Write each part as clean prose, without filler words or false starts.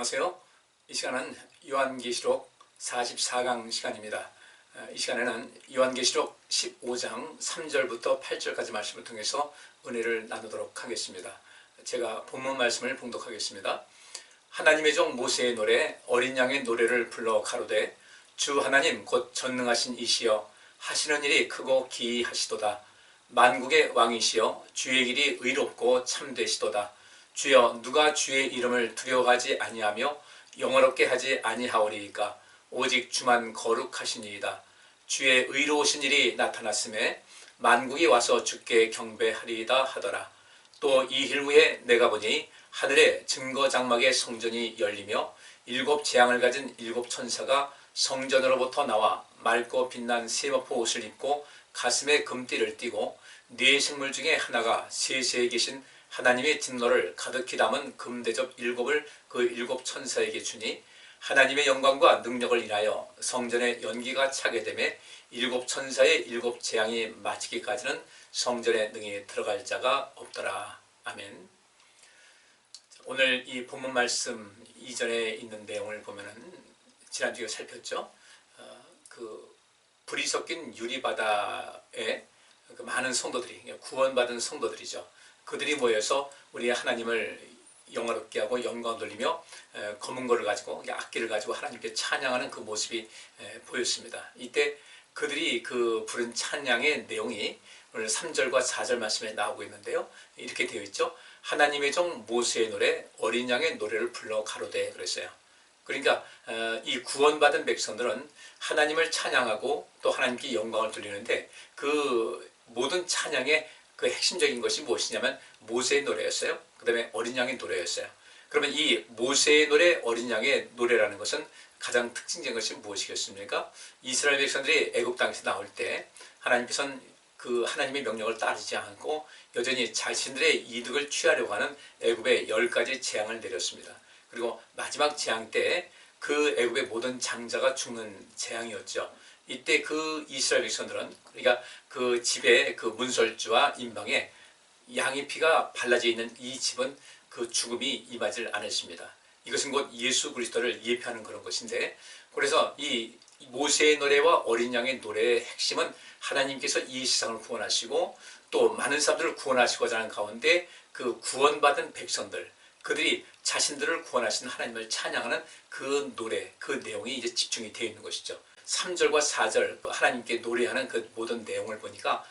안녕하세요. 이 시간은 요한계시록 44강 시간입니다. 이 시간에는 요한계시록 15장 3절부터 8절까지 말씀을 통해서 은혜를 나누도록 하겠습니다. 제가 본문 말씀을 봉독하겠습니다. 하나님의 종 모세의 노래 어린 양의 노래를 불러 가로되 주 하나님 곧 전능하신 이시여 하시는 일이 크고 기이하시도다. 만국의 왕이시여 주의 길이 의롭고 참되시도다. 주여 누가 주의 이름을 두려워하지 아니하며 영화롭게 하지 아니하오리이까. 오직 주만 거룩하시니이다. 주의 의로우신 일이 나타났음에 만국이 와서 주께 경배하리이다 하더라. 또 이 일 후에 내가 보니 하늘의 증거 장막의 성전이 열리며 일곱 재앙을 가진 일곱 천사가 성전으로부터 나와 맑고 빛난 세마포 옷을 입고 가슴에 금띠를 띠고 네 생물 중에 하나가 세세에 계신 하나님의 진노를 가득히 담은 금대접 일곱을 그 일곱 천사에게 주니 하나님의 영광과 능력을 인하여 성전에 연기가 차게 되매 일곱 천사의 일곱 재앙이 마치기까지는 성전에 능히 들어갈 자가 없더라. 아멘. 오늘 이 본문 말씀 이전에 있는 내용을 보면은 지난주에 살폈죠. 그 불이 섞인 유리바다에 그 많은 성도들이 구원받은 성도들이죠. 그들이 모여서 우리 하나님을 영화롭게 하고 영광 돌리며 검은 거를 가지고 악기를 가지고 하나님께 찬양하는 그 모습이 보였습니다. 이때 그들이 그 부른 찬양의 내용이 오늘 3절과 4절 말씀에 나오고 있는데요. 이렇게 되어 있죠. 하나님의 종 모세의 노래 어린 양의 노래를 불러 가로되 그랬어요. 그러니까 이 구원받은 백성들은 하나님을 찬양하고 또 하나님께 영광을 돌리는데 그 모든 찬양의 그 핵심적인 것이 무엇이냐면 모세의 노래였어요. 그 다음에 어린 양의 노래였어요. 그러면 이 모세의 노래, 어린 양의 노래라는 것은 가장 특징적인 것이 무엇이겠습니까? 이스라엘 백성들이 애굽 땅에서 나올 때 하나님께서는 그 하나님의 명령을 따르지 않고 여전히 자신들의 이득을 취하려고 하는 애굽의 10가지 재앙을 내렸습니다. 그리고 마지막 재앙 때 그 애굽의 모든 장자가 죽는 재앙이었죠. 이때 그 이스라엘 백성들은 그러니까 그 집에 그 문설주와 임방에 양의 피가 발라져 있는 이 집은 그 죽음이 임하지 않았습니다. 이것은 곧 예수 그리스도를 예표하는 그런 것인데, 그래서 이 모세의 노래와 어린 양의 노래의 핵심은 하나님께서 이 세상을 구원하시고 또 많은 사람들을 구원하시고자 하는 가운데 그 구원받은 백성들, 그들이 자신들을 구원하신 하나님을 찬양하는 그 노래, 그 내용이 이제 집중이 되어 있는 것이죠. 3절과 4절 하나님께 노래하는 그 모든 내용을 보니까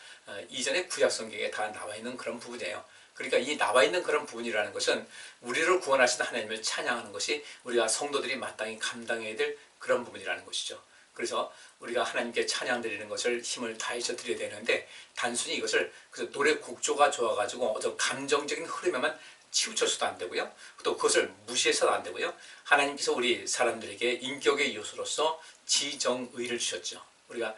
이전에 구약 성경에 다 나와 있는 그런 부분이에요. 그러니까 이 나와 있는 그런 부분이라는 것은 우리를 구원하신 하나님을 찬양하는 것이 우리가 성도들이 마땅히 감당해야 될 그런 부분이라는 것이죠. 그래서 우리가 하나님께 찬양 드리는 것을 힘을 다해서 드려야 되는데 단순히 이것을 그래서 노래 곡조가 좋아가지고 어떤 감정적인 흐름에만 치우쳐서도 안 되고요. 또 그것을 무시해서도 안 되고요. 하나님께서 우리 사람들에게 인격의 요소로서 지정의를 주셨죠. 우리가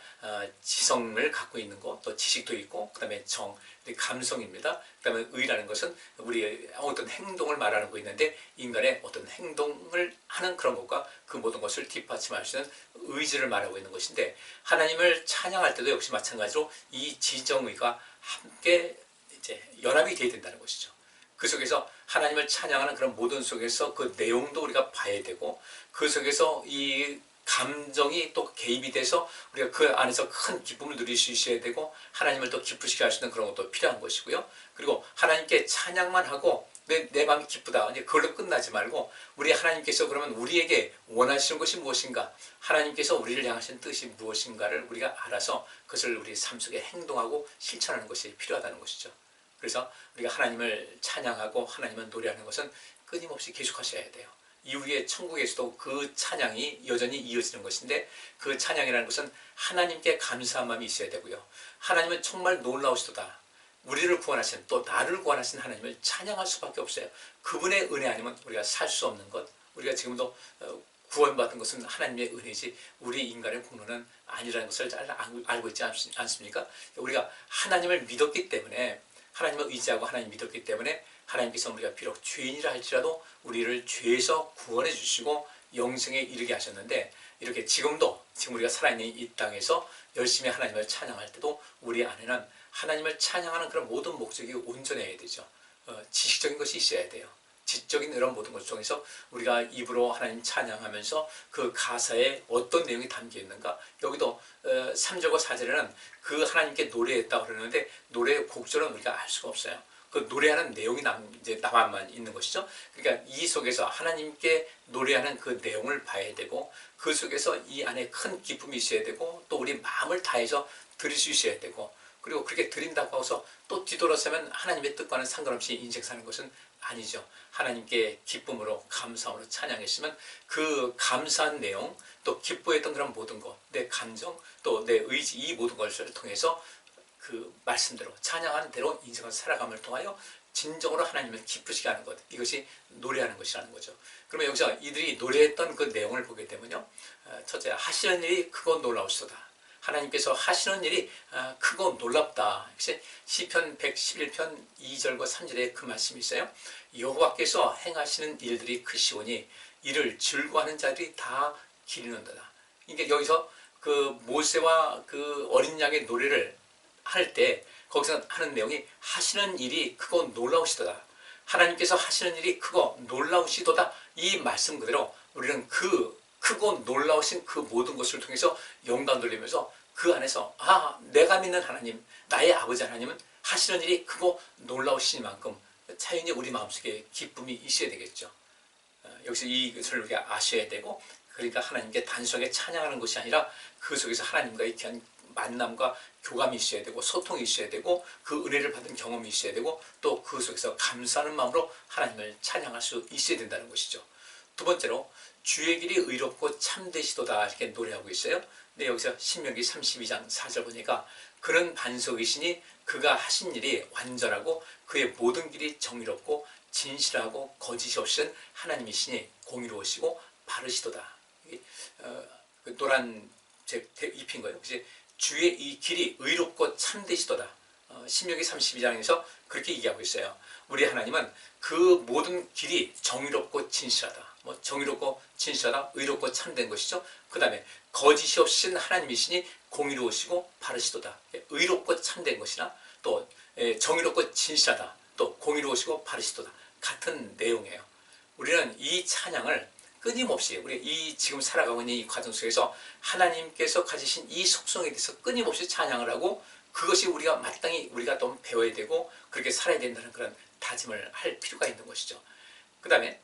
지성을 갖고 있는 것, 또 지식도 있고, 그 다음에 정, 감성입니다. 그 다음에 의라는 것은 우리의 어떤 행동을 말하는 거 있는데 인간의 어떤 행동을 하는 그런 것과 그 모든 것을 뒷받침할 수 있는 의지를 말하고 있는 것인데, 하나님을 찬양할 때도 역시 마찬가지로 이 지정의가 함께 이제 연합이 되어야 된다는 것이죠. 그 속에서 하나님을 찬양하는 그런 모든 속에서 그 내용도 우리가 봐야 되고, 그 속에서 이 감정이 또 개입이 돼서 우리가 그 안에서 큰 기쁨을 누릴 수 있어야 되고 하나님을 또 기쁘시게 할 수 있는 그런 것도 필요한 것이고요. 그리고 하나님께 찬양만 하고 내 마음이 기쁘다, 이제 그걸로 끝나지 말고 우리 하나님께서 그러면 우리에게 원하시는 것이 무엇인가, 하나님께서 우리를 향하신 뜻이 무엇인가를 우리가 알아서 그것을 우리 삶 속에 행동하고 실천하는 것이 필요하다는 것이죠. 그래서 우리가 하나님을 찬양하고 하나님을 노래하는 것은 끊임없이 계속하셔야 돼요. 이후에 천국에서도 그 찬양이 여전히 이어지는 것인데, 그 찬양이라는 것은 하나님께 감사한 마음이 있어야 되고요. 하나님은 정말 놀라우시도다. 우리를 구원하신, 또 나를 구원하신 하나님을 찬양할 수밖에 없어요. 그분의 은혜 아니면 우리가 살 수 없는 것, 우리가 지금도 구원받은 것은 하나님의 은혜지 우리 인간의 공로는 아니라는 것을 잘 알고 있지 않습니까? 우리가 하나님을 믿었기 때문에, 하나님을 의지하고 하나님 믿었기 때문에 하나님께서 우리가 비록 죄인이라 할지라도 우리를 죄에서 구원해 주시고 영생에 이르게 하셨는데, 이렇게 지금 우리가 살아있는 이 땅에서 열심히 하나님을 찬양할 때도 우리 안에는 하나님을 찬양하는 그런 모든 목적이 온전해야 되죠. 지식적인 것이 있어야 돼요. 지적인 이런 모든 것 중에서 우리가 입으로 하나님 찬양하면서 그 가사에 어떤 내용이 담겨 있는가. 여기도 3절과 4절에는 그 하나님께 노래했다고 그러는데 노래의 곡절은 우리가 알 수가 없어요. 그 노래하는 내용이 이제 나만 있는 것이죠. 그러니까 이 속에서 하나님께 노래하는 그 내용을 봐야 되고 그 속에서 이 안에 큰 기쁨이 있어야 되고 또 우리 마음을 다해서 드릴 수 있어야 되고 그리고 그렇게 드린다고 해서 또 뒤돌아서면 하나님의 뜻과는 상관없이 인생 사는 것은 아니죠. 하나님께 기쁨으로 감사함으로 찬양했으면 그 감사한 내용 또 기뻐했던 그런 모든 것, 내 감정 또 내 의지 이 모든 것을 통해서 그 말씀대로 찬양하는 대로 인생을 살아감을 통하여 진정으로 하나님을 기쁘시게 하는 것, 이것이 노래하는 것이라는 거죠. 그러면 여기서 이들이 노래했던 그 내용을 보게 되면요, 첫째, 하시는 일이 크고 놀라우시도다. 하나님께서 하시는 일이 크고 놀랍다. 시편 111편 2절과 3절에 그 말씀이 있어요. 여호와께서 행하시는 일들이 크시오니 이를 즐거워하는 자들이 다 기리는도다. 이게 여기서 그 모세와 그 어린 양의 노래를 할 때 거기서 하는 내용이 하시는 일이 크고 놀라우시도다. 하나님께서 하시는 일이 크고 놀라우시도다. 이 말씀 그대로 우리는 그 크고 놀라우신 그 모든 것을 통해서 영광 돌리면서 그 안에서 내가 믿는 하나님, 나의 아버지 하나님은 하시는 일이 크고 놀라우신 만큼 자연히 우리 마음속에 기쁨이 있어야 되겠죠. 여기서 이것을 우리가 아셔야 되고 그러니까 하나님께 단순하게 찬양하는 것이 아니라 그 속에서 하나님과의 귀한 만남과 교감이 있어야 되고 소통이 있어야 되고 그 은혜를 받은 경험이 있어야 되고 또 그 속에서 감사하는 마음으로 하나님을 찬양할 수 있어야 된다는 것이죠. 두 번째로 주의 길이 의롭고 참되시도다 이렇게 노래하고 있어요. 근데 여기서 신명기 32장 4절 보니까 그는 반석이시니 그가 하신 일이 완전하고 그의 모든 길이 정의롭고 진실하고 거짓이 없으신 하나님이시니 공의로우시고 바르시도다. 그 노란 입힌 거예요. 그치? 주의 이 길이 의롭고 참되시도다. 신명기 32장에서 그렇게 얘기하고 있어요. 우리 하나님은 그 모든 길이 정의롭고 진실하다. 정의롭고 진실하다, 의롭고 참된 것이죠. 그 다음에 거짓이 없으신 하나님이시니 공의로우시고 바르시도다. 의롭고 참된 것이나 또 정의롭고 진실하다, 또 공의로우시고 바르시도다. 같은 내용이에요. 우리는 이 찬양을 끊임없이 우리 이 지금 살아가고 있는 이 과정 속에서 하나님께서 가지신 이 속성에 대해서 끊임없이 찬양을 하고 그것이 우리가 마땅히 우리가 또 배워야 되고 그렇게 살아야 된다는 그런 다짐을 할 필요가 있는 것이죠. 그 다음에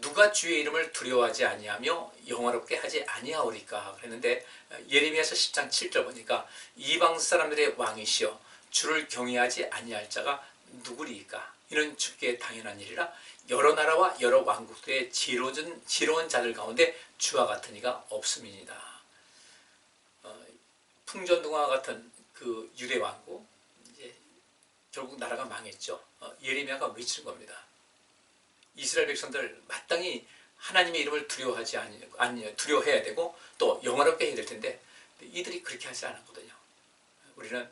누가 주의 이름을 두려워하지 아니하며 영화롭게 하지 아니하오리까 그랬는데 예레미야서 10장 7절 보니까 이방 사람들의 왕이시여 주를 경외하지 아니할 자가 누구리이까 이는 주께 당연한 일이라 여러 나라와 여러 왕국들의 지혜로운 자들 가운데 주와 같은 이가 없음이니이다. 풍전등화 같은 그 유대 왕국 이제 결국 나라가 망했죠. 예레미야가 외치는 겁니다. 이스라엘 백성들 마땅히 하나님의 이름을 두려워해야 되고 또 영화롭게 해야 될 텐데 이들이 그렇게 하지 않았거든요. 우리는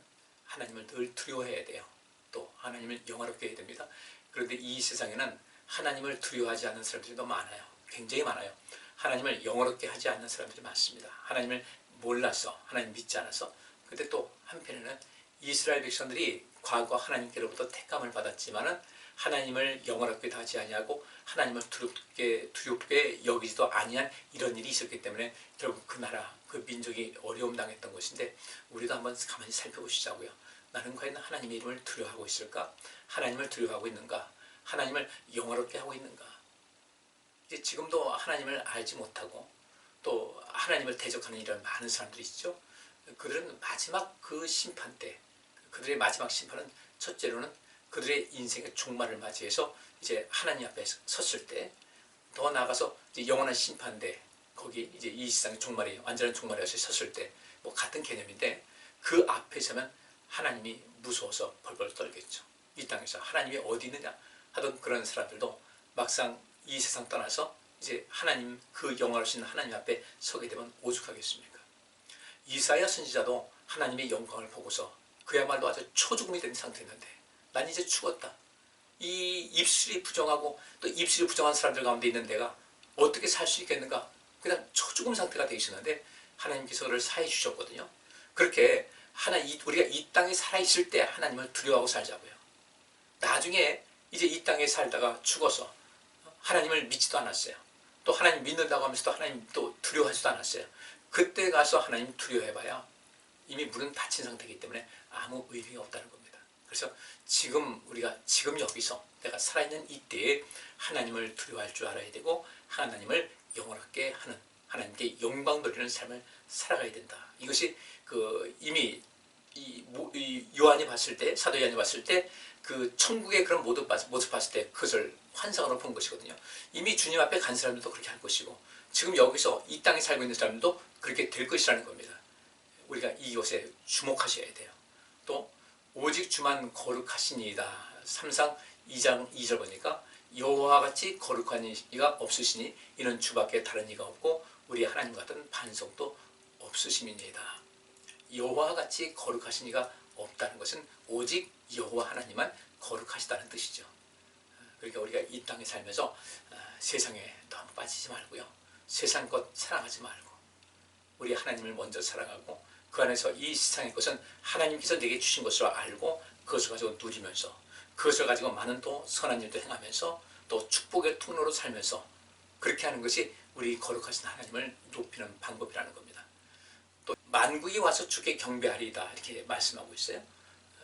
하나님을 늘 두려워해야 돼요. 또 하나님을 영화롭게 해야 됩니다. 그런데 이 세상에는 하나님을 두려워하지 않는 사람들이 너무 많아요. 굉장히 많아요. 하나님을 영화롭게 하지 않는 사람들이 많습니다. 하나님을 몰라서 하나님 믿지 않아서. 근데 또 한편에는 이스라엘 백성들이 과거 하나님께로부터 택감을 받았지만은 하나님을 영화롭게 하지 아니하고 하나님을 두렵게 여기지도 아니한 이런 일이 있었기 때문에 결국 그 나라 그 민족이 어려움 당했던 것인데 우리도 한번 가만히 살펴보시자고요. 나는 과연 하나님의 이름을 두려워하고 있을까? 하나님을 두려워하고 있는가? 하나님을 영화롭게 하고 있는가? 이제 지금도 하나님을 알지 못하고 또 하나님을 대적하는 이런 많은 사람들이 있죠. 그들은 마지막 그 심판 때 그들의 마지막 심판은 첫째로는 그들의 인생의 종말을 맞이해서 이제 하나님 앞에 섰을 때 더 나아가서 이제 영원한 심판대 거기 이제 이 세상의 종말이 완전한 종말에 섰을 때 뭐 같은 개념인데 그 앞에 서면 하나님이 무서워서 벌벌 떨겠죠. 이 땅에서 하나님이 어디 있느냐 하던 그런 사람들도 막상 이 세상 떠나서 이제 하나님 그 영화로신 하나님 앞에 서게 되면 오죽하겠습니까? 이사야 선지자도 하나님의 영광을 보고서 그야말로 아주 초죽음이 된 상태였는데 난 이제 죽었다. 이 입술이 부정하고 또 입술이 부정한 사람들 가운데 있는 내가 어떻게 살 수 있겠는가? 그냥 초죽음 상태가 되어 있었는데 하나님께서 그를 사해 주셨거든요. 그렇게 우리가 이 땅에 살아있을 때 하나님을 두려워하고 살자고요. 나중에 이제 이 땅에 살다가 죽어서 하나님을 믿지도 않았어요. 또 하나님 믿는다고 하면서도 하나님 또 두려워하지도 않았어요. 그때 가서 하나님 두려워해봐야 이미 물은 닫힌 상태이기 때문에 아무 의미가 없다는 겁니다. 그래서 우리가 지금 여기서 내가 살아있는 이때에 하나님을 두려워할 줄 알아야 되고 하나님을 영원하게 하는, 하나님께 영광 돌리는 삶을 살아가야 된다. 이것이 이미 요한이 봤을 때, 사도 요한이 봤을 때 그 천국의 그런 모습 봤을 때 그것을 환상으로 본 것이거든요. 이미 주님 앞에 간 사람들도 그렇게 할 것이고 지금 여기서 이 땅에 살고 있는 사람들도 그렇게 될 것이라는 겁니다. 우리가 이것에 주목하셔야 돼요. 또 오직 주만 거룩하시니이다. 3상 2장 2절 보니까 여호와와 같이 거룩한 이가 없으시니 이는 주밖에 다른 이가 없고 우리 하나님 같은 반석도 없으심이니이다. 여호와와 같이 거룩하신 이가 없다는 것은 오직 여호와 하나님만 거룩하시다는 뜻이죠. 그러니까 우리가 이 땅에 살면서 세상에 너무 빠지지 말고요. 세상 것 사랑하지 말고 우리 하나님을 먼저 사랑하고 그 안에서 이 세상의 것은 하나님께서 내게 주신 것으로 알고 그것을 가지고 누리면서 그것을 가지고 많은 또 선한 일도 행하면서 또 축복의 통로로 살면서 그렇게 하는 것이 우리 거룩하신 하나님을 높이는 방법이라는 겁니다. 또 만국이 와서 주께 경배하리이다 이렇게 말씀하고 있어요.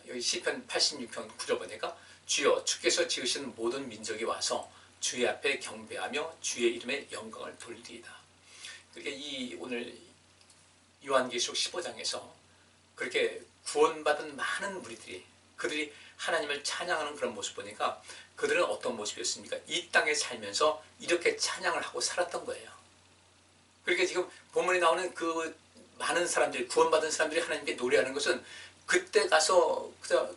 여기 시편 86편 9절 보니까 주여 주께서 지으신 모든 민족이 와서 주의 앞에 경배하며 주의 이름의 영광을 돌리리이다. 그러니까 오늘 요한계시록 15장에서 그렇게 구원받은 많은 무리들이 그들이 하나님을 찬양하는 그런 모습 보니까 그들은 어떤 모습이었습니까? 이 땅에 살면서 이렇게 찬양을 하고 살았던 거예요. 그러니까 지금 본문에 나오는 그 많은 사람들이 구원받은 사람들이 하나님께 노래하는 것은 그때 가서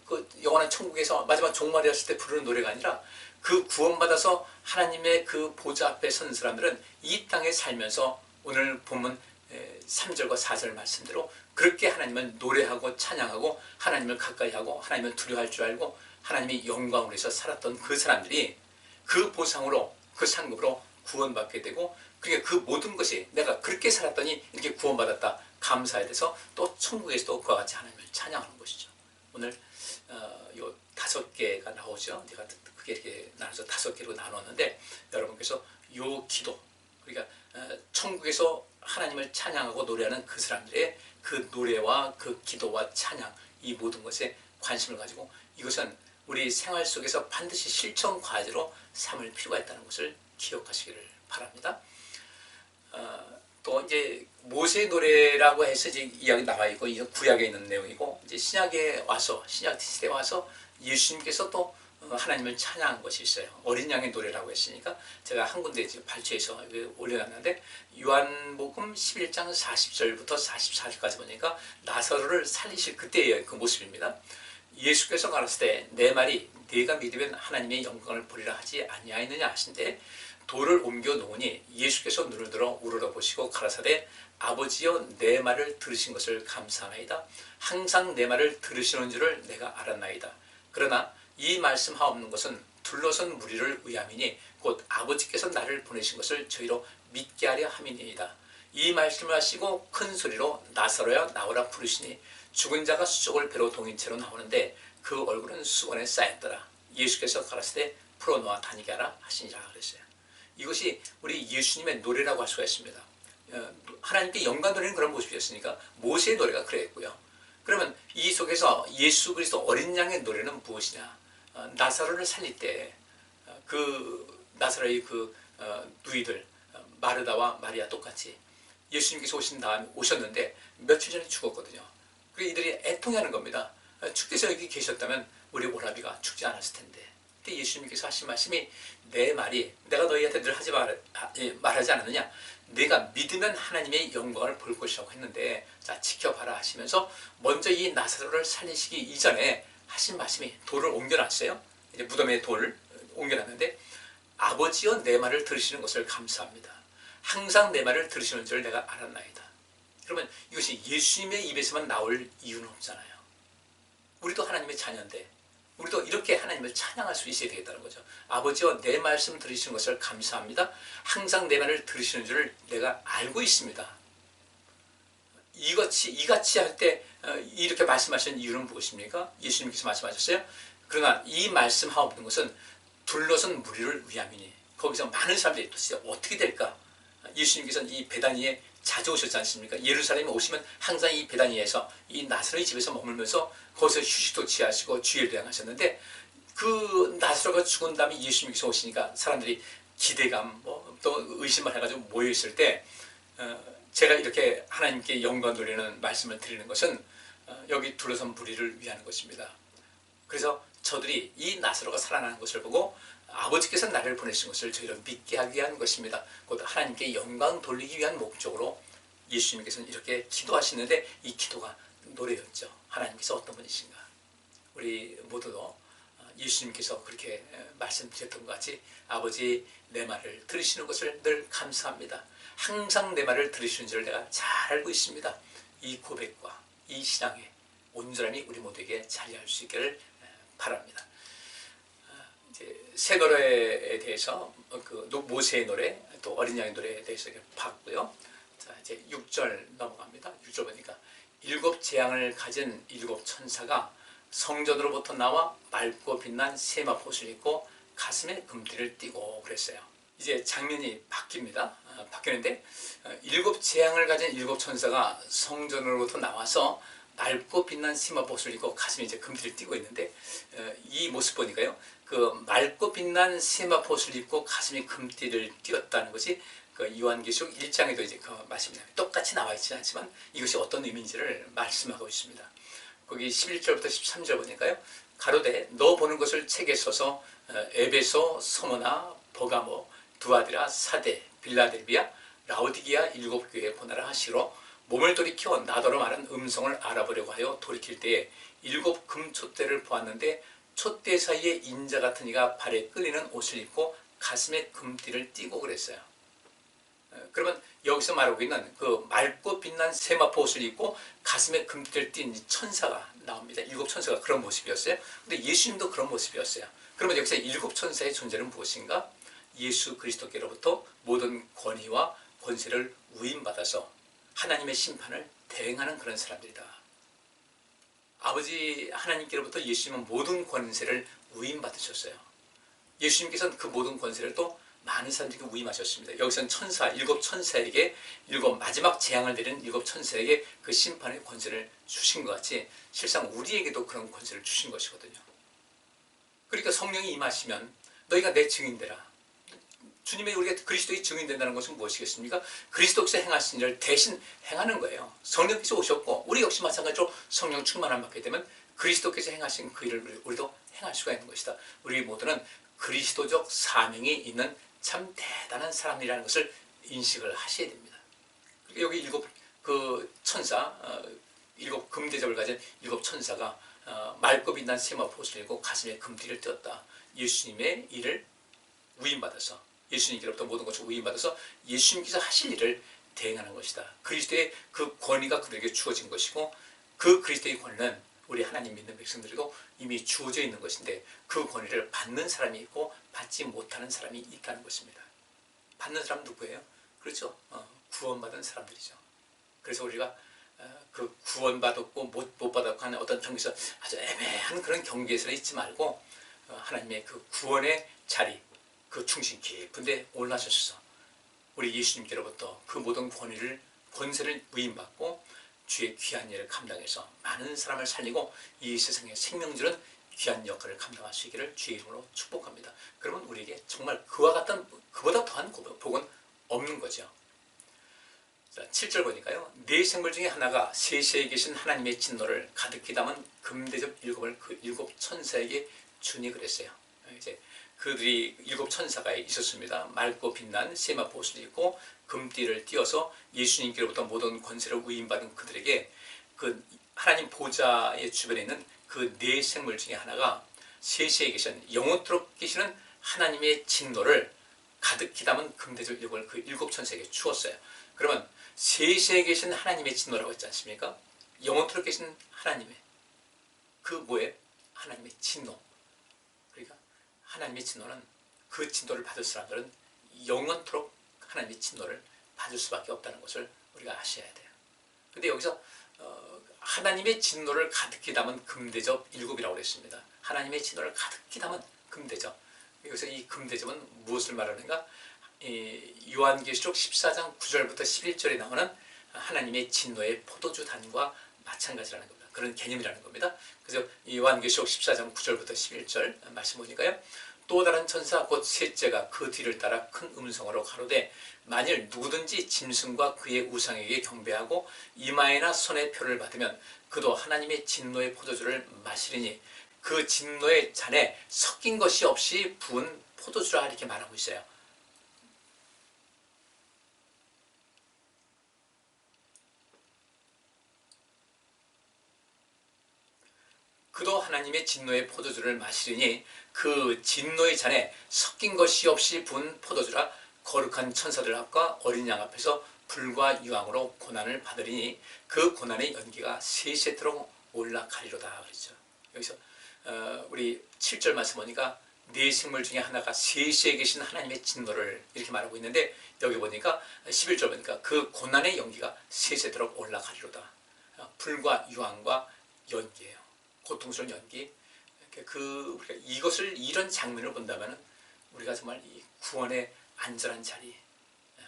그 영원한 천국에서 마지막 종말이 왔을 때 부르는 노래가 아니라 그 구원받아서 하나님의 그 보좌 앞에 선 사람들은 이 땅에 살면서 오늘 본문 3절과 4절 말씀대로 그렇게 하나님을 노래하고 찬양하고 하나님을 가까이하고 하나님을 두려워할 줄 알고 하나님의 영광으로 해서 살았던 그 사람들이 그 보상으로 그 상급으로 구원받게 되고 그러니까 그 모든 것이 내가 그렇게 살았더니 이렇게 구원받았다 감사에 대해서 또 천국에서도 그와 같이 하나님을 찬양하는 것이죠. 오늘 요 5개가 나오죠. 제가 크게 이렇게 나눠서 5개로 나눴는데 여러분께서 요 기도 그러니까 천국에서 하나님을 찬양하고 노래하는 그 사람들의 그 노래와 그 기도와 찬양 이 모든 것에 관심을 가지고 이것은 우리 생활 속에서 반드시 실천 과제로 삼을 필요가 있다는 것을 기억하시기를 바랍니다. 또 이제 모세의 노래라고 해서 이제 이야기 나와 있고 이건 구약에 있는 내용이고 이제 신약에 와서 신약 시대에 와서 예수님께서 또 하나님을 찬양한 것이 있어요. 어린 양의 노래라고 했으니까 제가 한 군데 지금 발췌해서 올려놨는데 요한복음 11장 40절부터 44절까지 보니까 나사로를 살리실 그때의 그 모습입니다. 예수께서 가라사대 때 내 말이 네가 믿으면 하나님의 영광을 보리라 하지 아니하였느냐 하신데 돌을 옮겨 놓으니 예수께서 눈을 들어 우러러 보시고 가라사대 아버지여 내 말을 들으신 것을 감사하나이다. 항상 내 말을 들으시는 줄을 내가 알았나이다. 그러나 이 말씀하옵는 것은 둘러선 무리를 위함이니 곧 아버지께서 나를 보내신 것을 저희로 믿게 하려 함이니이다. 이 말씀을 하시고 큰 소리로 나사로야 나오라 부르시니 죽은 자가 수족을 배로 동인 채로 나오는데 그 얼굴은 수건에 쌓였더라. 예수께서 가라사대 풀어놓아 다니게 하라 하시니라 그랬어요. 이것이 우리 예수님의 노래라고 할 수가 있습니다. 하나님께 영광 돌리는 그런 모습이었으니까 모세의 노래가 그랬고요. 그러면 이 속에서 예수 그리스도 어린 양의 노래는 무엇이냐? 나사로를 살릴 때 그 나사로의 그 누이들 마르다와 마리아 똑같이 예수님께서 오셨는데 며칠 전에 죽었거든요. 그래서 이들이 애통하는 겁니다. 주께서 여기 계셨다면 우리 오라비가 죽지 않았을 텐데. 그때 예수님께서 하신 말씀이 내 말이 내가 너희한테 늘 말하지 않았느냐? 내가 믿으면 하나님의 영광을 볼 것이라고 했는데 자 지켜봐라 하시면서 먼저 이 나사로를 살리시기 이전에 하신 말씀이 돌을 옮겨놨어요. 이제 무덤에 돌을 옮겨놨는데 아버지여 내 말을 들으시는 것을 감사합니다. 항상 내 말을 들으시는 줄 내가 알았나이다. 그러면 이것이 예수님의 입에서만 나올 이유는 없잖아요. 우리도 하나님의 자녀인데 우리도 이렇게 하나님을 찬양할 수 있어야 되겠다는 거죠. 아버지여 내 말씀 들으시는 것을 감사합니다. 항상 내 말을 들으시는 줄을 내가 알고 있습니다. 이같이 할 때 이렇게 말씀하시는 이유는 무엇입니까? 예수님께서 말씀하셨어요. 그러나 이 말씀하옵는 것은 둘러선 무리를 위함이니 거기서 많은 사람들이 도대체 어떻게 될까? 예수님께서는 이 베다니에 자주 오셨지 않습니까? 예루살렘에 오시면 항상 이 베다니에서 이 나사로의 집에서 머물면서 거기서 휴식도 취하시고 주일도 행하셨는데, 그 나사로가 죽은 다음에 예수님께서 오시니까 사람들이 기대감 또 의심을 해가지고 모여있을 때 제가 이렇게 하나님께 영광 돌리는 말씀을 드리는 것은 여기 둘러선 무리를 위한 것입니다. 그래서 저들이 이 나사로가 살아나는 것을 보고 아버지께서 나를 보내신 것을 저희를 믿게 하기 위한 것입니다. 곧 하나님께 영광 돌리기 위한 목적으로 예수님께서는 이렇게 기도하시는데, 이 기도가 노래였죠. 하나님께서 어떤 분이신가? 우리 모두도 예수님께서 그렇게 말씀드렸던 것 같이 아버지 내 말을 들으시는 것을 늘 감사합니다. 항상 내 말을 들으시는 줄 내가 잘 알고 있습니다. 이 고백과 이 신앙의 온전함이 우리 모두에게 자리할 수 있기를 바랍니다. 이제 새 노래에 대해서 그 모세의 노래 또 어린 양의 노래에 대해서 봤고요. 자, 이제 6절 넘어갑니다. 6절 보니까 일곱 재앙을 가진 일곱 천사가 성전으로부터 나와 맑고 빛난 세마포옷을 입고 가슴에 금띠를 띠고 그랬어요. 이제 장면이 바뀝니다. 바뀌는데 일곱 재앙을 가진 일곱 천사가 성전으로부터 나와서 맑고 빛난 세마포옷을 입고 가슴에 이제 금띠를 띠고 있는데, 이 모습 보니까요, 그 맑고 빛난 세마포옷을 입고 가슴에 금띠를 띄었다는 것이 그 요한계시록 1장에도 이제 그 말씀이 똑같이 나와 있지 않지만 이것이 어떤 의미인지를 말씀하고 있습니다. 거기 11절부터 13절 보니까요, 가로되 너 보는 것을 책에 써서 에베소, 서모나, 버가모, 두아디라, 사데, 빌라델비아, 라오디게아 일곱 교회에 보내라 하시로, 몸을 돌이켜 나더러 말한 음성을 알아보려고 하여 돌이킬 때에 일곱 금촛대를 보았는데 촛대 사이에 인자 같은 이가 발에 끌리는 옷을 입고 가슴에 금띠를 띠고 그랬어요. 그러면 여기서 말하고 있는 그 맑고 빛난 세마포 옷을 입고 가슴에 금띠를 띈 천사가 나옵니다. 일곱 천사가 그런 모습이었어요. 근데 예수님도 그런 모습이었어요. 그러면 여기서 일곱 천사의 존재는 무엇인가? 예수 그리스도께로부터 모든 권위와 권세를 위임받아서 하나님의 심판을 대행하는 그런 사람들이다. 아버지 하나님께로부터 예수님은 모든 권세를 위임받으셨어요. 예수님께서는 그 모든 권세를 또 많은 사람들에게 위임하셨습니다. 여기서는 천사, 일곱 천사에게, 일곱 마지막 재앙을 내린 일곱 천사에게 그 심판의 권세를 주신 것 같이 실상 우리에게도 그런 권세를 주신 것이거든요. 그러니까 성령이 임하시면 너희가 내 증인되라. 주님의 우리가 그리스도의 증인된다는 것은 무엇이겠습니까? 그리스도께서 행하신 일을 대신 행하는 거예요. 성령께서 오셨고 우리 역시 마찬가지로 성령 충만함 받게 되면 그리스도께서 행하신 그 일을 우리도 행할 수가 있는 것이다. 우리 모두는 그리스도적 사명이 있는 참 대단한 사람이라는 것을 인식을 하셔야 됩니다. 여기 일곱 그 천사, 일곱 금대접을 가진 일곱 천사가 맑고 빛난 세마포옷을 입고 가슴에 금띠를 띄었다. 예수님의 일을 위임받아서, 예수님께로부터 모든 것을 위임받아서 예수님께서 하실 일을 대행하는 것이다. 그리스도의 그 권위가 그들에게 주어진 것이고, 그 그리스도의 권위는 우리 하나님 믿는 백성들에도 이미 주어져 있는 것인데, 그 권위를 받는 사람이 있고 받지 못하는 사람이 있다는 것입니다. 받는 사람은 누구예요? 그렇죠. 구원받은 사람들이죠. 그래서 우리가 그 구원받았고 못 받았고 하는 어떤 경계에서 아주 애매한 그런 경계에서 있지 말고 하나님의 그 구원의 자리, 그 중심 깊은데 올라서셔서 우리 예수님께로부터 그 모든 권세를 위임받고 주의 귀한 일을 감당해서 많은 사람을 살리고 이 세상의 생명 주는 귀한 역할을 감당할 수 있기를 주의 이름으로 축복합니다. 그러면 우리에게 정말 그보다 더한 복은 없는 거죠. 자, 7절 보니까요, 네 생물 중에 하나가 세세에 계신 하나님의 진노를 가득히 담은 금대접 일곱을 그 일곱 천사에게 주니 그랬어요. 이제 그들이 일곱 천사가 있었습니다. 맑고 빛난 세마포 옷을 입고 금띠를 띄어서 예수님께로부터 모든 권세를 위임받은 그들에게 그 하나님 보좌의 주변에 있는 그 네 생물 중에 하나가 세세에 계신, 영원토록 계시는 하나님의 진노를 가득히 담은 금대접 일곱을 그 일곱 천사에게 주었어요. 그러면 세세에 계신 하나님의 진노라고 했지 않습니까? 영원토록 계신 하나님의 그 뭐예요? 하나님의 진노. 그러니까 하나님의 진노는, 그 진노를 받을 사람들은 영원토록 하나님의 진노를 받을 수밖에 없다는 것을 우리가 아셔야 돼요. 근데 여기서 하나님의 진노를 가득히 담은 금대접 일곱이라고 그랬습니다. 하나님의 진노를 가득히 담은 금대접. 여기서 이 금대접은 무엇을 말하는가? 요한계시록 14장 9절부터 11절에 나오는 하나님의 진노의 포도주 단과 마찬가지라는 겁니다. 그런 개념이라는 겁니다. 그래서 요한계시록 14장 9절부터 11절 말씀 보니까요. 또 다른 천사 곧 셋째가 그 뒤를 따라 큰 음성으로 가로되 만일 누구든지 짐승과 그의 우상에게 경배하고 이마에나 손에 표를 받으면 그도 하나님의 진노의 포도주를 마시리니 그 진노의 잔에 섞인 것이 없이 부은 포도주라 이렇게 말하고 있어요. 그도 하나님의 진노의 포도주를 마시리니 그 진노의 잔에 섞인 것이 없이 부은 포도주라 거룩한 천사들 앞과 어린 양 앞에서 불과 유황으로 고난을 받으리니 그 고난의 연기가 세세토록 올라가리로다 그랬죠. 여기서 우리 7절 말씀 보니까 네 생물 중에 하나가 세시에 계신 하나님의 진노를 이렇게 말하고 있는데 여기 보니까 11절 보니까 그 고난의 연기가 세세토록 올라가리로다. 불과 유황과 연기예요. 고통스러운 연기. 우리가 이런 장면을 본다면 우리가 정말 이 구원의 안전한 자리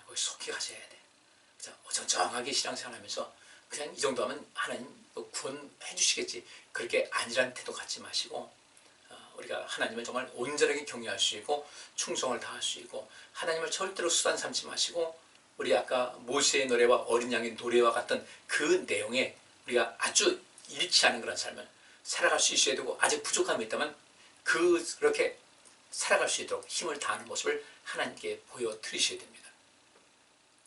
거기 속히 가셔야 돼. 어정쩡하게 신앙생활하면서 그냥 이 정도 하면 하나님 구원해 주시겠지. 그렇게 아니란 태도 갖지 마시고 우리가 하나님을 정말 온전하게 경외할 수 있고 충성을 다할 수 있고 하나님을 절대로 수단 삼지 마시고 우리 아까 모세의 노래와 어린 양의 노래와 같은 그 내용에 우리가 아주 일치하는 그런 삶을 살아갈 수 있어야 되고 아직 부족함이 있다면 그렇게 살아갈 수 있도록 힘을 다하는 모습을 하나님께 보여드리셔야 됩니다.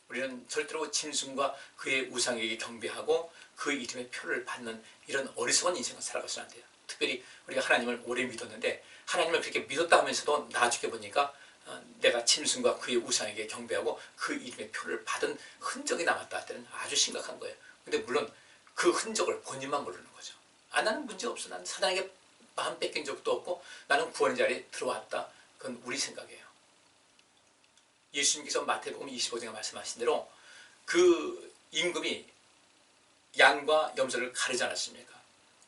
우리는 절대로 짐승과 그의 우상에게 경배하고 그 이름의 표를 받는 이런 어리석은 인생을 살아가서는 안 돼요. 특별히 우리가 하나님을 오래 믿었는데 하나님을 그렇게 믿었다 하면서도 나중에 보니까 내가 짐승과 그의 우상에게 경배하고 그 이름의 표를 받은 흔적이 남았다 할 때는 아주 심각한 거예요. 근데 물론 그 흔적을 본인만 모르는 거죠. 나는 문제 없어. 나는 사단에게 마음 뺏긴 적도 없고 나는 구원의 자리에 들어왔다. 그건 우리 생각이에요. 예수님께서 마태복음 25장에 말씀하신 대로 그 임금이 양과 염소를 가르지 않았습니까?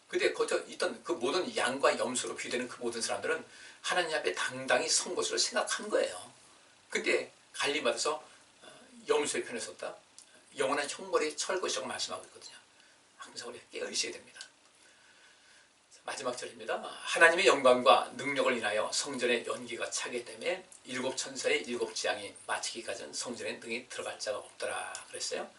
근데 거기서 있던 그 모든 양과 염소로 비유되는 그 모든 사람들은 하나님 앞에 당당히 선 것으로 생각한 거예요. 근데 갈림받아서 염소의 편에 섰다. 영원한 형벌이 처할 것이라고 말씀하고 있거든요. 항상 우리가 깨어있어야 됩니다. 마지막 절입니다. 하나님의 영광과 능력을 인하여 성전의 연기가 차기 때문에 일곱 천사의 일곱 지향이 마치기까지는 성전에 능히 들어갈 자가 없더라 그랬어요.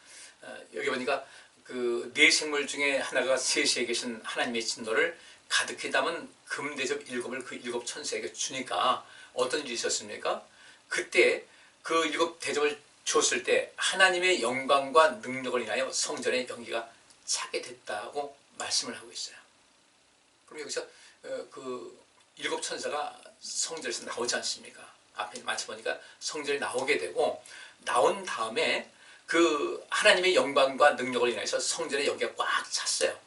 여기 보니까 그 네 생물 중에 하나가 세시에 계신 하나님의 진노를 가득히 담은 금대접 일곱을 그 일곱 천사에게 주니까 어떤 일이 있었습니까? 그때 그 일곱 대접을 줬을 때 하나님의 영광과 능력을 인하여 성전의 연기가 차게 됐다고 말씀을 하고 있어요. 그럼 여기서 그 일곱 천사가 성전에서 나오지 않습니까? 앞에 마치 보니까 성전에 나오게 되고 나온 다음에 그 하나님의 영광과 능력을 인해서 성전의 연기가 꽉 찼어요.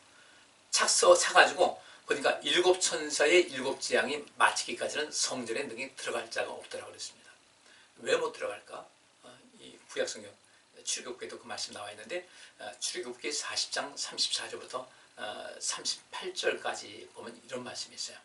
차가지고 보니까 일곱 천사의 일곱 지향이 마치기까지는 성전에 능히 들어갈 자가 없더라고 그랬습니다. 왜 못 들어갈까? 이 구약성경 출애굽기에도 그 말씀 나와 있는데 출애굽기 40장 34절부터 38절까지 보면 이런 말씀이 있어요.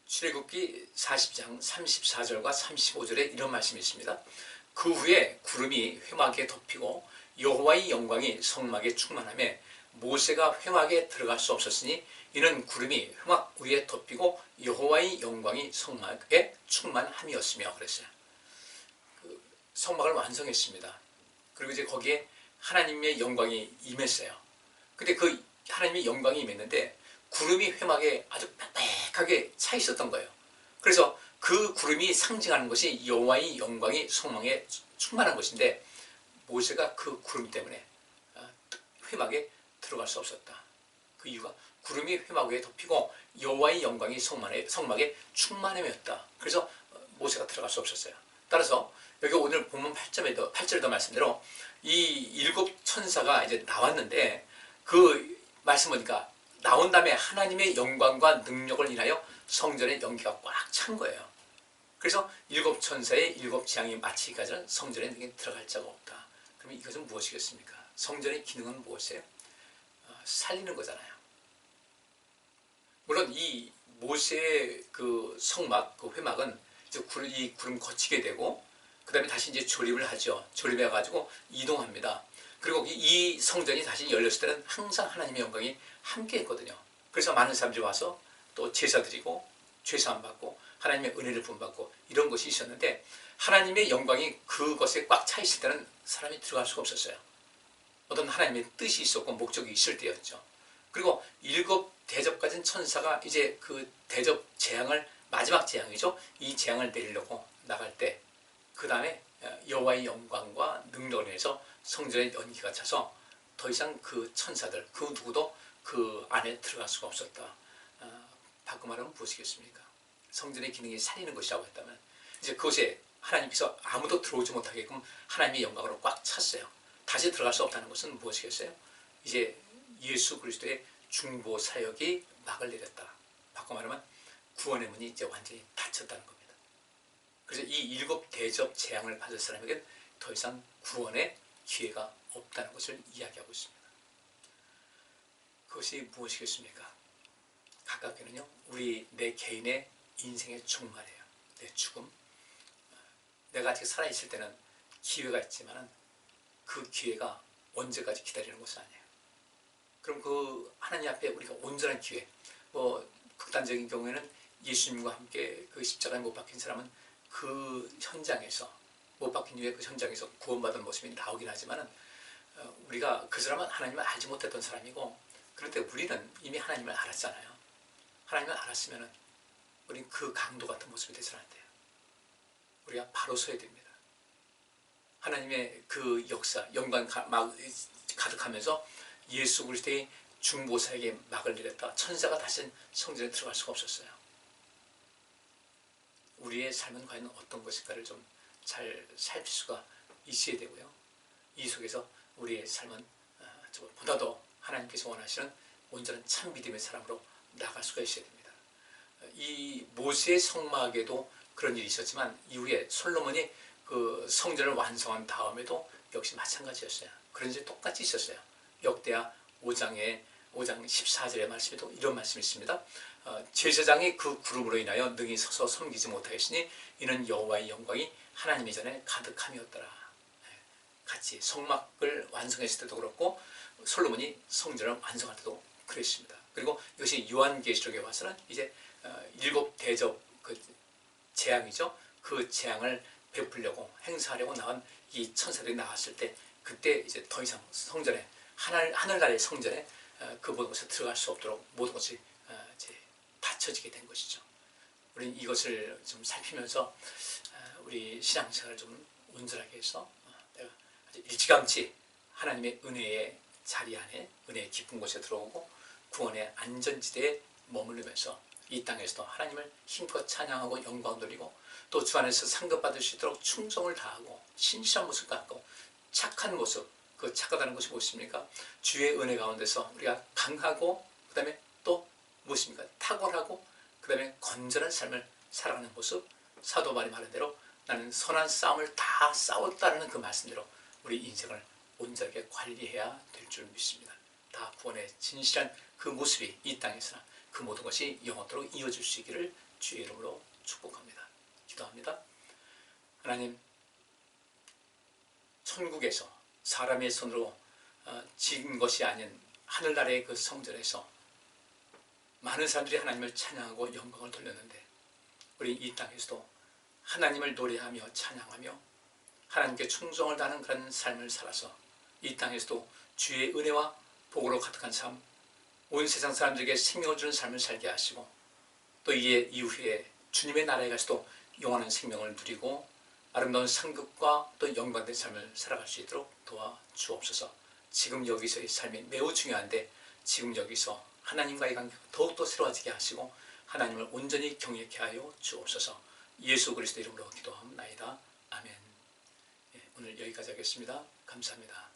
출애굽기 40장 34절과 35절에 이런 말씀이 있습니다. 그 후에 구름이 회막에 덮이고 여호와의 영광이 성막에 충만하며 모세가 회막에 들어갈 수 없었으니 이는 구름이 회막 위에 덮이고 여호와의 영광이 성막에 충만함이었으며 그랬어요. 그 성막을 완성했습니다. 그리고 이제 거기에 하나님의 영광이 임했어요. 근데 그 하나님의 영광이 임했는데 구름이 회막에 아주 빽빽하게 차 있었던 거예요. 그래서 그 구름이 상징하는 것이 여호와의 영광이 성막에 충만한 것인데 모세가 그 구름 때문에 회막에 들어갈 수 없었다. 그 이유가 구름이 회막 위에 덮이고 여호와의 영광이 성막에 충만함이었다. 그래서 모세가 들어갈 수 없었어요. 따라서 여기 오늘 본문 8절에도 말씀대로 이 일곱 천사가 이제 나왔는데 그 말씀 보니까 나온 다음에 하나님의 영광과 능력을 인하여 성전의 연기가 꽉 찬 거예요. 그래서 일곱 천사의 일곱 지향이 마치기까지는 성전에 들어갈 자가 없다. 그러면 이것은 무엇이겠습니까? 성전의 기능은 무엇이에요? 살리는 거잖아요. 물론 이 모세의 그 성막, 그 회막은 이제 이 구름 거치게 되고, 그 다음에 다시 이제 조립을 하죠. 조립해가지고 이동합니다. 그리고 이 성전이 다시 열렸을 때는 항상 하나님의 영광이 함께 했거든요. 그래서 많은 사람들이 와서 또 제사 드리고, 죄사함 받고, 하나님의 은혜를 부음받고, 이런 것이 있었는데, 하나님의 영광이 그것에 꽉 차 있을 때는 사람이 들어갈 수가 없었어요. 어떤 하나님의 뜻이 있었고, 목적이 있을 때였죠. 그리고 7 대접 가진 천사가 이제 그 대접 재앙을, 마지막 재앙이죠. 이 재앙을 내리려고 나갈 때, 그 다음에 여호와의 영광과 능력을 인해서 성전에 연기가 차서 더 이상 그 천사들, 그 누구도 그 안에 들어갈 수가 없었다. 바꿔 말하면 무엇이겠습니까? 성전의 기능이 살리는 것이라고 했다면, 이제 그것에 하나님께서 아무도 들어오지 못하게끔 하나님의 영광으로 꽉 찼어요. 다시 들어갈 수 없다는 것은 무엇이겠어요? 이제 예수 그리스도의 중보 사역이 막을 내렸다. 바꿔 말하면 구원의 문이 이제 완전히 닫혔다는 겁니다. 그래서 이 7 대접 재앙을 받을 사람에게는 더 이상 구원의 기회가 없다는 것을 이야기하고 있습니다. 그것이 무엇이겠습니까? 가깝게는요, 내 개인의 인생의 종말이에요. 내 죽음. 내가 아직 살아있을 때는 기회가 있지만 그 기회가 언제까지 기다리는 것은 아니에요. 그럼 그 하나님 앞에 우리가 온전한 기회, 극단적인 경우에는 예수님과 함께 그 십자가에 못 박힌 사람은 그 현장에서, 못 박힌 이후에 그 현장에서 구원받은 모습이 나오긴 하지만, 우리가 그 사람은 하나님을 알지 못했던 사람이고, 그런데 우리는 이미 하나님을 알았잖아요. 하나님을 알았으면 우리는 그 강도 같은 모습이 되서는 안 돼요. 우리가 바로 서야 됩니다. 하나님의 그 역사, 영광 가득하면서 예수 그리스도의 중보사에게 막을 내렸다. 천사가 다시 성전에 들어갈 수가 없었어요. 우리의 삶은 과연 어떤 것일까를 좀 잘 살필 수가 있어야 되고요. 이 속에서 우리의 삶은 보다도 하나님께서 원하시는 온전한 참 믿음의 사람으로 나갈 수가 있어야 됩니다. 이 모세의 성막에도 그런 일이 있었지만, 이후에 솔로몬이 그 성전을 완성한 다음에도 역시 마찬가지였어요. 그런 일이 똑같이 있었어요. 역대하 5장 14절의 말씀에도 이런 말씀이 있습니다. 제사장이 그 구름으로 인하여 능히 서서 섬기지 못하였으니 이는 여호와의 영광이 하나님의 전에 가득함이었더라. 같이 성막을 완성했을 때도 그렇고, 솔로몬이 성전을 완성할 때도 그랬습니다. 그리고 이것이 요한계시록에 와서는 이제 7 대접 그 재앙이죠. 그 재앙을 베풀려고 행사하려고 나온 이 천사들이 나왔을 때, 그때 이제 더 이상 성전에, 하늘나라의 성전에 그 모든 것에 들어갈 수 없도록 모든 것이 이제 닫혀지게 된 것이죠. 우리는 이것을 좀 살피면서 우리 신앙생활을 좀 온전하게 해서 내가 아주 일찌감치 하나님의 은혜의 자리 안에, 은혜의 깊은 곳에 들어오고 구원의 안전지대에 머무르면서 이 땅에서도 하나님을 힘껏 찬양하고 영광 돌리고, 또 주 안에서 상급받을 수 있도록 충성을 다하고 신실한 모습 갖고 착한 모습, 그 착하다는 것이 무엇입니까? 주의 은혜 가운데서 우리가 강하고, 그 다음에 또 무엇입니까? 탁월하고, 그 다음에 건전한 삶을 살아가는 모습. 사도 바울이 말한 대로 나는 선한 싸움을 다 싸웠다는 그 말씀대로 우리 인생을 온전하게 관리해야 될 줄 믿습니다. 다 구원의 진실한 그 모습이 이 땅에서나 그 모든 것이 영원토록 이어질 수 있기를 주의 이름으로 축복합니다. 기도합니다. 하나님, 천국에서 사람의 손으로 지은 것이 아닌 하늘나라의 그 성전에서 많은 사람들이 하나님을 찬양하고 영광을 돌렸는데, 우리 이 땅에서도 하나님을 노래하며 찬양하며 하나님께 충성을 다하는 그런 삶을 살아서 이 땅에서도 주의 은혜와 복으로 가득한 삶, 온 세상 사람들에게 생명을 주는 삶을 살게 하시고, 또 이에 이후에 주님의 나라에 가서도 영원한 생명을 누리고 아름다운 상급과 또 영광된 삶을 살아갈 수 있도록 도와주옵소서. 지금 여기서의 삶이 매우 중요한데, 지금 여기서 하나님과의 관계가 더욱더 새로워지게 하시고 하나님을 온전히 경외케 하여 주옵소서. 예수 그리스도 이름으로 기도합나이다. 아멘. 오늘 여기까지 하겠습니다. 감사합니다.